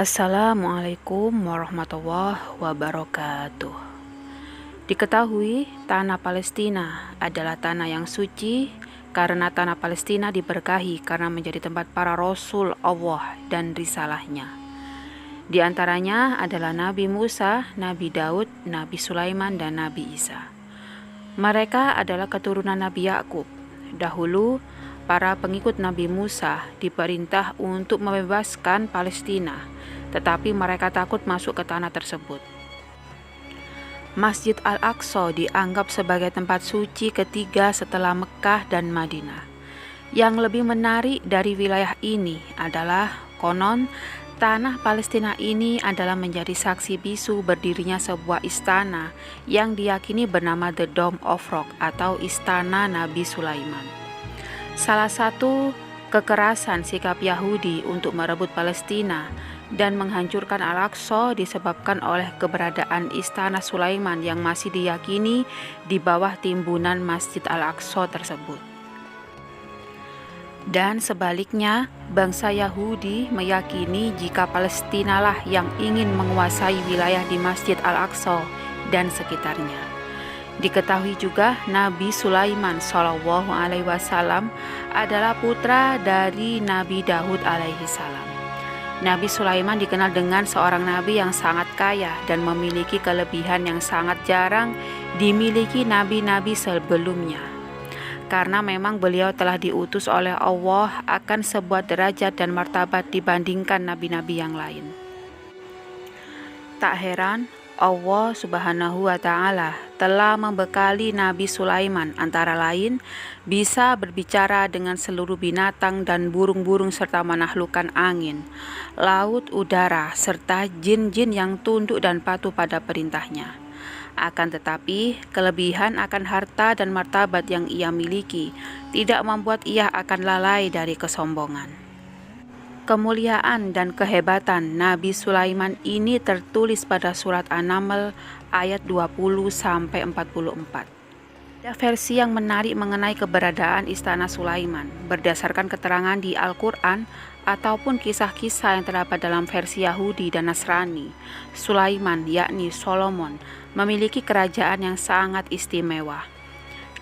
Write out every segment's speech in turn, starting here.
Assalamualaikum warahmatullahi wabarakatuh. Diketahui tanah Palestina adalah tanah yang suci karena tanah Palestina diberkahi karena menjadi tempat para rasul Allah dan risalahnya. Di antaranya adalah Nabi Musa, Nabi Daud, Nabi Sulaiman, dan Nabi Isa. Mereka adalah keturunan Nabi Yakub. Dahulu, para pengikut Nabi Musa diperintah untuk membebaskan Palestina, tetapi mereka takut masuk ke tanah tersebut. Masjid Al-Aqsa dianggap sebagai tempat suci ketiga setelah Mekah dan Madinah. Yang lebih menarik dari wilayah ini adalah konon tanah Palestina ini adalah menjadi saksi bisu berdirinya sebuah istana yang diyakini bernama The Dome of Rock atau Istana Nabi Sulaiman. Salah satu kekerasan sikap Yahudi untuk merebut Palestina dan menghancurkan Al-Aqsa disebabkan oleh keberadaan Istana Sulaiman yang masih diyakini di bawah timbunan Masjid Al-Aqsa tersebut. Dan sebaliknya, bangsa Yahudi meyakini jika Palestina lah yang ingin menguasai wilayah di Masjid Al-Aqsa dan sekitarnya. Diketahui juga Nabi Sulaiman SAW adalah putra dari Nabi Daud alaihissalam. Nabi Sulaiman dikenal dengan seorang nabi yang sangat kaya dan memiliki kelebihan yang sangat jarang dimiliki nabi-nabi sebelumnya. Karena memang beliau telah diutus oleh Allah akan sebuah derajat dan martabat dibandingkan nabi-nabi yang lain. Tak heran Allah Subhanahu wa Ta'ala telah membekali Nabi Sulaiman antara lain bisa berbicara dengan seluruh binatang dan burung-burung serta menaklukkan angin, laut, udara, serta jin-jin yang tunduk dan patuh pada perintahnya. Akan tetapi, kelebihan akan harta dan martabat yang ia miliki tidak membuat ia akan lalai dari kesombongan. Kemuliaan dan kehebatan Nabi Sulaiman ini tertulis pada surat An-Naml ayat 20-44. Ada versi yang menarik mengenai keberadaan Istana Sulaiman berdasarkan keterangan di Al-Quran ataupun kisah-kisah yang terdapat dalam versi Yahudi dan Nasrani. Sulaiman, yakni Solomon, memiliki kerajaan yang sangat istimewa.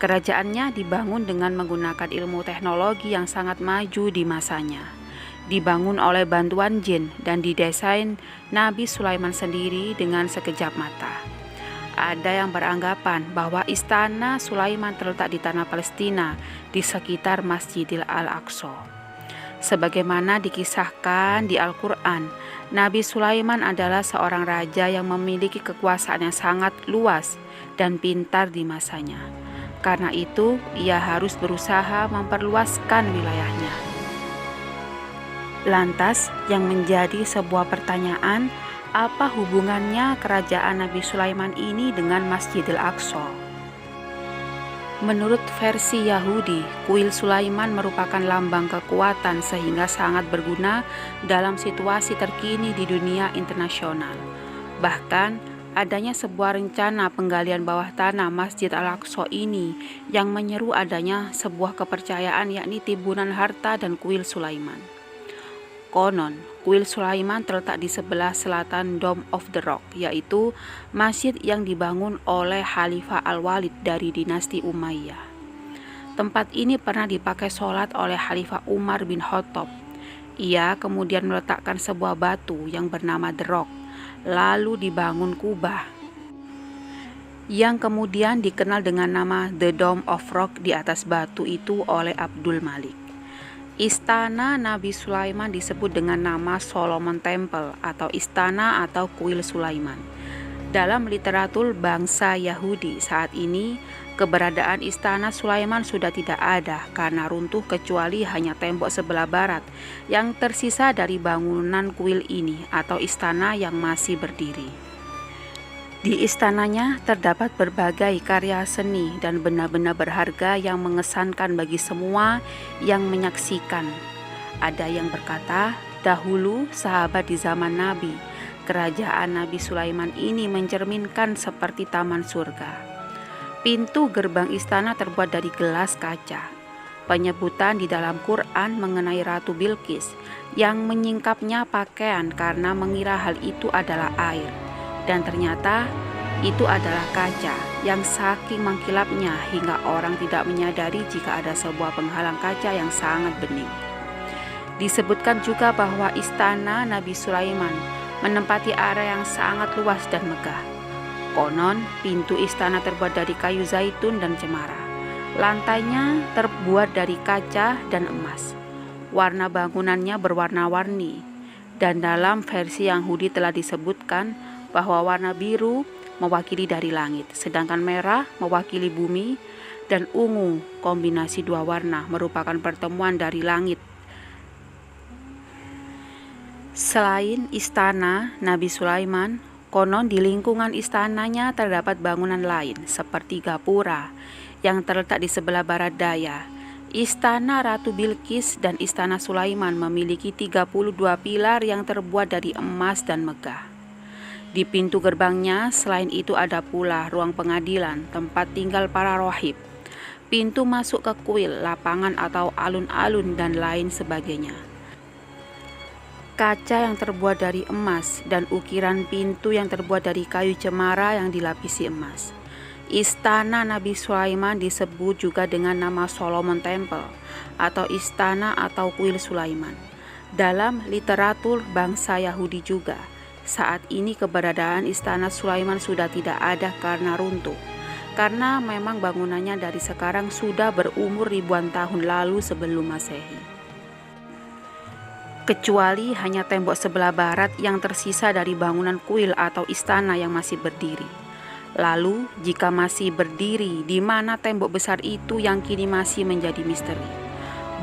Kerajaannya dibangun dengan menggunakan ilmu teknologi yang sangat maju di masanya. Dibangun oleh bantuan jin dan didesain Nabi Sulaiman sendiri dengan sekejap mata. Ada yang beranggapan bahwa Istana Sulaiman terletak di tanah Palestina di sekitar Masjidil Al-Aqsa. Sebagaimana dikisahkan di Al-Quran, Nabi Sulaiman adalah seorang raja yang memiliki kekuasaan yang sangat luas dan pintar di masanya. Karena itu, ia harus berusaha memperluaskan wilayahnya. Lantas, yang menjadi sebuah pertanyaan, apa hubungannya kerajaan Nabi Sulaiman ini dengan Masjidil Aqsa? Menurut versi Yahudi, kuil Sulaiman merupakan lambang kekuatan sehingga sangat berguna dalam situasi terkini di dunia internasional. Bahkan, adanya sebuah rencana penggalian bawah tanah Masjid Al-Aqsa ini yang menyeru adanya sebuah kepercayaan yakni timbunan harta dan kuil Sulaiman. Konon, kuil Sulaiman terletak di sebelah selatan Dome of the Rock, yaitu masjid yang dibangun oleh Khalifah Al-Walid dari dinasti Umayyah. Tempat ini pernah dipakai sholat oleh Khalifah Umar bin Khattab. Ia kemudian meletakkan sebuah batu yang bernama The Rock, lalu dibangun kubah, yang kemudian dikenal dengan nama The Dome of Rock di atas batu itu oleh Abdul Malik. Istana Nabi Sulaiman disebut dengan nama Solomon Temple atau istana atau kuil Sulaiman. Dalam literatur bangsa Yahudi saat ini, keberadaan istana Sulaiman sudah tidak ada karena runtuh kecuali hanya tembok sebelah barat yang tersisa dari bangunan kuil ini atau istana yang masih berdiri. Di istananya terdapat berbagai karya seni dan benda-benda berharga yang mengesankan bagi semua yang menyaksikan. Ada yang berkata, dahulu sahabat di zaman Nabi, kerajaan Nabi Sulaiman ini mencerminkan seperti taman surga. Pintu gerbang istana terbuat dari gelas kaca. penyebutan di dalam Quran mengenai Ratu Bilqis yang menyingkapnya pakaian karena mengira hal itu adalah air, dan ternyata itu adalah kaca yang saking mengkilapnya hingga orang tidak menyadari jika ada sebuah penghalang kaca yang sangat bening. Disebutkan juga bahwa istana Nabi Sulaiman menempati area yang sangat luas dan megah. Konon, pintu istana terbuat dari kayu zaitun dan cemara. Lantainya terbuat dari kaca dan emas. Warna bangunannya berwarna-warni, dan dalam versi Yahudi telah disebutkan bahwa warna biru mewakili dari langit, sedangkan merah mewakili bumi, dan ungu, kombinasi dua warna, merupakan pertemuan dari langit. Selain istana Nabi Sulaiman, konon di lingkungan istananya terdapat bangunan lain seperti gapura yang terletak di sebelah barat daya. Istana Ratu Bilqis dan Istana Sulaiman memiliki 32 pilar yang terbuat dari emas dan megah. Di pintu gerbangnya, selain itu ada pula ruang pengadilan, tempat tinggal para rohib, pintu masuk ke kuil, lapangan atau alun-alun, dan lain sebagainya. Kaca yang terbuat dari emas dan ukiran pintu yang terbuat dari kayu cemara yang dilapisi emas. Istana Nabi Sulaiman disebut juga dengan nama Solomon Temple atau istana atau kuil Sulaiman. Dalam literatur bangsa Yahudi juga, saat ini keberadaan istana Sulaiman sudah tidak ada karena runtuh. Karena memang bangunannya dari sekarang sudah berumur ribuan tahun lalu sebelum Masehi. Kecuali hanya tembok sebelah barat yang tersisa dari bangunan kuil atau istana yang masih berdiri. Lalu, jika masih berdiri, di mana tembok besar itu yang kini masih menjadi misteri.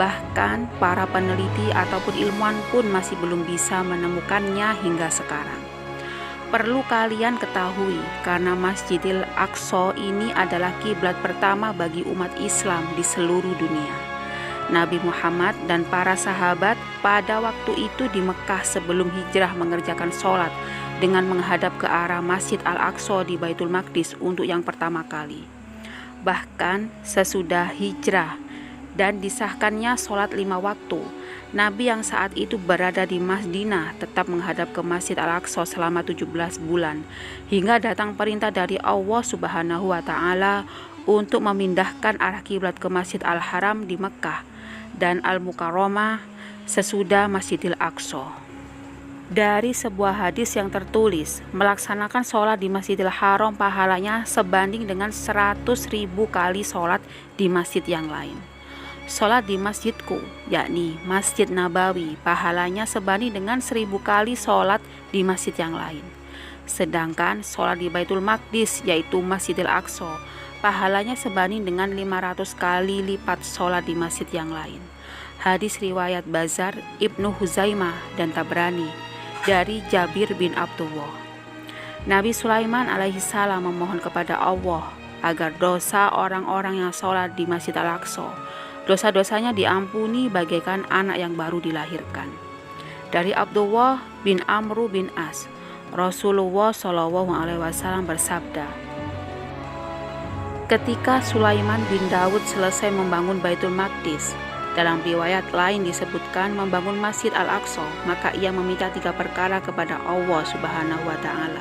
Bahkan, para peneliti ataupun ilmuwan pun masih belum bisa menemukannya hingga sekarang. Perlu kalian ketahui, karena Masjidil Aqsa ini adalah kiblat pertama bagi umat Islam di seluruh dunia. Nabi Muhammad dan para sahabat pada waktu itu di Mekah sebelum hijrah mengerjakan sholat dengan menghadap ke arah Masjid Al-Aqsa di Baitul Maqdis untuk yang pertama kali. Bahkan sesudah hijrah dan disahkannya sholat 5 waktu, Nabi yang saat itu berada di Madinah tetap menghadap ke Masjid Al-Aqsa selama 17 bulan, hingga datang perintah dari Allah Subhanahu wa Ta'ala untuk memindahkan arah kiblat ke Masjid Al-Haram di Mekah dan Al-Mukarramah sesudah Masjidil Aqsa. Dari sebuah hadis yang tertulis, melaksanakan sholat di Masjidil Haram pahalanya sebanding dengan 100.000 kali sholat di masjid yang lain. Sholat di masjidku, yakni Masjid Nabawi, pahalanya sebanding dengan 1.000 kali sholat di masjid yang lain. Sedangkan sholat di Baitul Maqdis, yaitu Masjidil Aqsa, pahalanya sebanding dengan 500 kali lipat sholat di masjid yang lain. Hadis riwayat Bazar, Ibnu Huzaimah, dan Tabrani dari Jabir bin Abdullah. Nabi Sulaiman alaihissalam memohon kepada Allah agar dosa orang-orang yang sholat di Masjid Al-Aqsa, dosa-dosanya diampuni bagaikan anak yang baru dilahirkan. Dari Abdullah bin Amru bin As, Rasulullah SAW bersabda, ketika Sulaiman bin Daud selesai membangun Baitul Maqdis, dalam riwayat lain disebutkan membangun Masjid Al-Aqsa, maka ia meminta 3 perkara kepada Allah Subhanahu wa Ta'ala.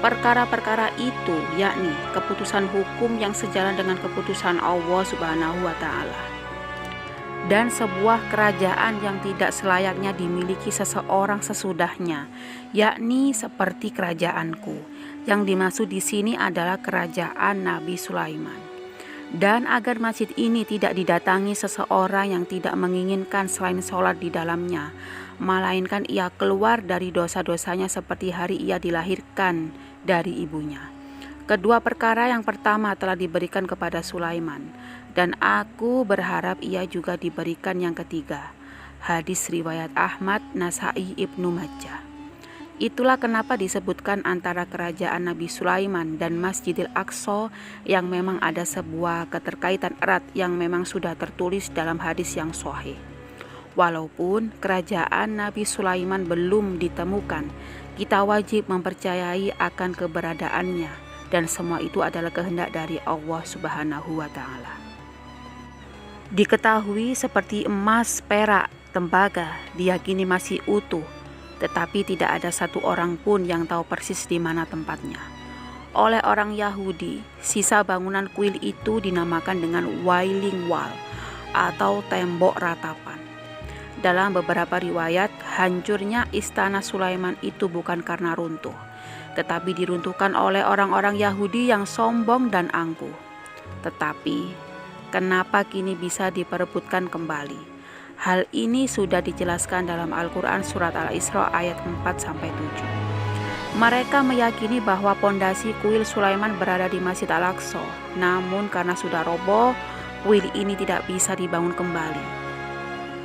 Perkara-perkara itu yakni keputusan hukum yang sejalan dengan keputusan Allah Subhanahu wa Ta'ala, dan sebuah kerajaan yang tidak selayaknya dimiliki seseorang sesudahnya, yakni seperti kerajaanku. Yang dimaksud di sini adalah kerajaan Nabi Sulaiman. Dan agar masjid ini tidak didatangi seseorang yang tidak menginginkan selain sholat di dalamnya, melainkan ia keluar dari dosa-dosanya seperti hari ia dilahirkan dari ibunya. Kedua perkara yang pertama telah diberikan kepada Sulaiman, dan aku berharap ia juga diberikan yang ketiga. Hadis riwayat Ahmad, Nasai, Ibnu Majah. Itulah kenapa disebutkan antara kerajaan Nabi Sulaiman dan Masjidil Aqsa yang memang ada sebuah keterkaitan erat yang memang sudah tertulis dalam hadis yang sahih. Walaupun kerajaan Nabi Sulaiman belum ditemukan, kita wajib mempercayai akan keberadaannya, dan semua itu adalah kehendak dari Allah Subhanahu wa Ta'ala. Diketahui seperti emas, perak, tembaga, diyakini masih utuh, tetapi tidak ada satu orang pun yang tahu persis di mana tempatnya. Oleh orang Yahudi, sisa bangunan kuil itu dinamakan dengan Wailing Wall atau tembok ratapan. Dalam beberapa riwayat, hancurnya istana Sulaiman itu bukan karena runtuh, tetapi diruntuhkan oleh orang-orang Yahudi yang sombong dan angkuh. Tetapi kenapa kini bisa diperebutkan kembali? Hal ini sudah dijelaskan dalam Al-Quran surat Al-Isra ayat 4-7. Mereka meyakini bahwa pondasi kuil Sulaiman berada di Masjid Al-Aqsa, namun karena sudah roboh, kuil ini tidak bisa dibangun kembali.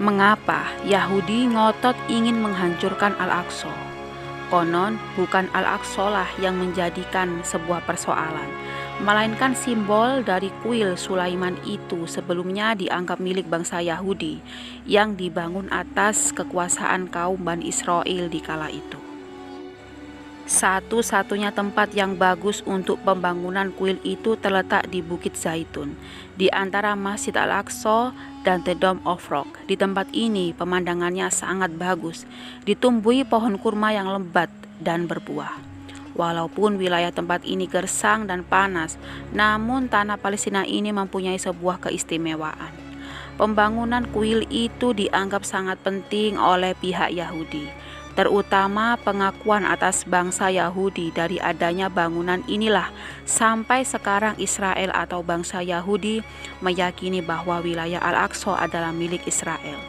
Mengapa Yahudi ngotot ingin menghancurkan Al-Aqsa? Konon bukan Al-Aqsa lah yang menjadikan sebuah persoalan, melainkan simbol dari kuil Sulaiman itu sebelumnya dianggap milik bangsa Yahudi yang dibangun atas kekuasaan kaum Bani Israel di kala itu. Satu-satunya tempat yang bagus untuk pembangunan kuil itu terletak di Bukit Zaitun, di antara Masjid Al-Aqsa dan The Dome of Rock. Di tempat ini pemandangannya sangat bagus, ditumbuhi pohon kurma yang lebat dan berbuah. Walaupun wilayah tempat ini gersang dan panas, namun tanah Palestina ini mempunyai sebuah keistimewaan. Pembangunan kuil itu dianggap sangat penting oleh pihak Yahudi, terutama pengakuan atas bangsa Yahudi dari adanya bangunan inilah sampai sekarang Israel atau bangsa Yahudi meyakini bahwa wilayah Al-Aqsa adalah milik Israel.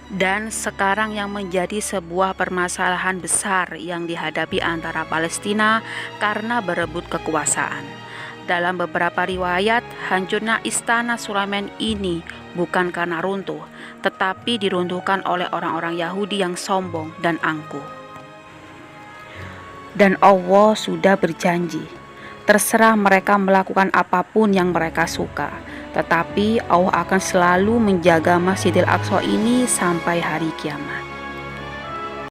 Dan sekarang yang menjadi sebuah permasalahan besar yang dihadapi antara Palestina karena berebut kekuasaan. Dalam beberapa riwayat, hancurnya istana Sulaiman ini bukan karena runtuh, tetapi diruntuhkan oleh orang-orang Yahudi yang sombong dan angkuh. Dan Allah sudah berjanji, terserah mereka melakukan apapun yang mereka suka, tetapi Allah akan selalu menjaga Masjidil Aqsa ini sampai hari kiamat.